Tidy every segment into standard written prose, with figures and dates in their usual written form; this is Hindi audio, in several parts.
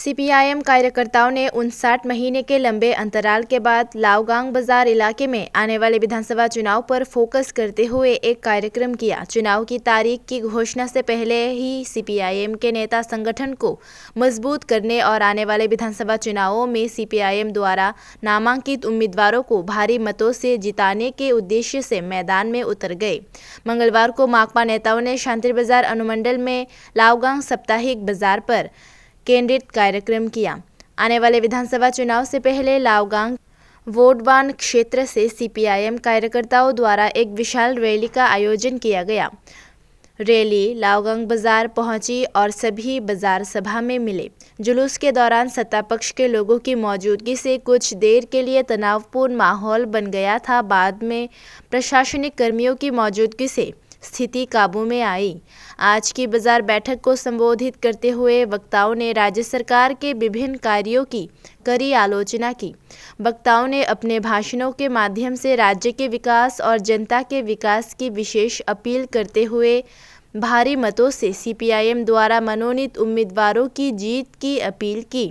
सीपीआईएम कार्यकर्ताओं ने 59 महीने के लंबे अंतराल के बाद लाओगांग बाजार इलाके में आने वाले विधानसभा चुनाव पर फोकस करते हुए एक कार्यक्रम किया। चुनाव की तारीख की घोषणा से पहले ही सीपीआईएम के नेता संगठन को मजबूत करने और आने वाले विधानसभा चुनावों में सीपीआईएम द्वारा नामांकित उम्मीदवारों को भारी मतों से जिताने के उद्देश्य से मैदान में उतर गए। मंगलवार को माकपा नेताओं ने शांति बाजार अनुमंडल में लाओगांग साप्ताहिक बाजार पर केंद्रित कार्यक्रम किया। आने वाले विधानसभा चुनाव से पहले लाओगांग वोटवान क्षेत्र से सीपीआईएम कार्यकर्ताओं द्वारा एक विशाल रैली का आयोजन किया गया। रैली लाओगांग बाजार पहुंची और सभी बाजार सभा में मिले। जुलूस के दौरान सत्ता पक्ष के लोगों की मौजूदगी से कुछ देर के लिए तनावपूर्ण माहौल बन गया था। बाद में प्रशासनिक कर्मियों की मौजूदगी से स्थिति काबू में आई। आज की बाजार बैठक को संबोधित करते हुए वक्ताओं ने राज्य सरकार के विभिन्न कार्यों की कड़ी आलोचना की। वक्ताओं ने अपने भाषणों के माध्यम से राज्य के विकास और जनता के विकास की विशेष अपील करते हुए भारी मतों से सीपीआईएम द्वारा मनोनीत उम्मीदवारों की जीत की अपील की।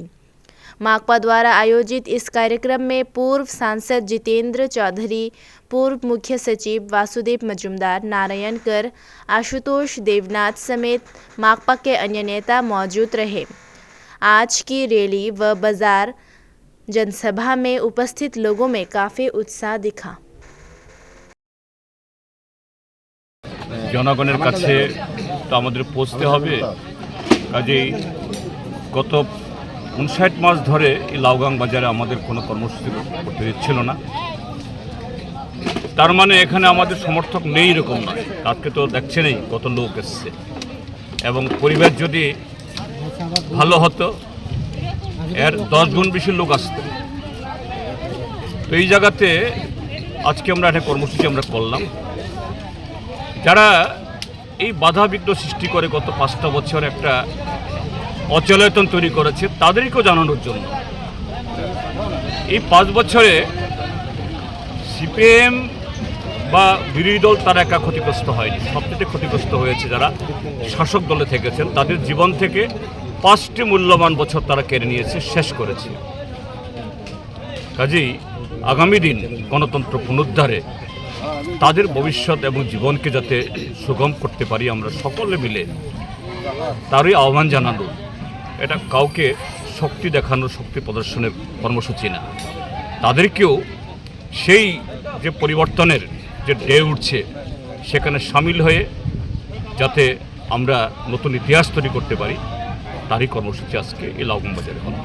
माकपा द्वारा आयोजित इस कार्यक्रम में पूर्व सांसद जितेंद्र चौधरी, पूर्व मुख्य सचिव वासुदेव मजुमदार, नारायण कर, आशुतोष देवनाथ समेत माकपा के अन्य नेता मौजूद रहे। आज की रैली व बाजार जनसभा में उपस्थित लोगों में काफी उत्साह दिखा। জনগণের কাছে তো আমাদের পৌঁছতে হবে। কাজেই গত 59 মাস ধরে এই লাওগাং বাজারে আমাদের কোনো কর্মসূচি করতে দিচ্ছিল না। তার মানে এখানে আমাদের সমর্থক নেই এরকম নয়। আজকে তো দেখছেনই কত লোক এসছে, এবং পরিবেশ যদি ভালো হতো এর 10 গুণ বেশি লোক আসতো। তো এই জায়গাতে আজকে আমরা একটা কর্মসূচি আমরা করলাম। যারা এই বাধা বিঘ্ন সৃষ্টি করে গত 5টা বছর একটা অচলায়তন তৈরি করেছে তাদেরকেও জানানোর জন্য এই 5 বছরে সিপিএম বা বিরোধী দল তারা একা ক্ষতিগ্রস্ত হয়নি, সবচেয়ে ক্ষতিগ্রস্ত হয়েছে যারা শাসক দলে থেকেছেন। তাদের জীবন থেকে 5টি মূল্যবান বছর তারা কেড়ে নিয়েছে, শেষ করেছে। কাজেই আগামী দিন গণতন্ত্র পুনরুদ্ধারে তাদের ভবিষ্যৎ এবং জীবনকে যাতে সুগম করতে পারি আমরা সকলে মিলে তারই আহ্বান জানানো। এটা কাউকে শক্তি দেখানোর, শক্তি প্রদর্শনের কর্মসূচি না। তাদেরকেও সেই যে পরিবর্তনের যে ঢেউ উঠছে সেখানে সামিল হয়ে যাতে আমরা নতুন ইতিহাস তৈরি করতে পারি তারই কর্মসূচি আজকে এই লাওগাং বাজারে হলো।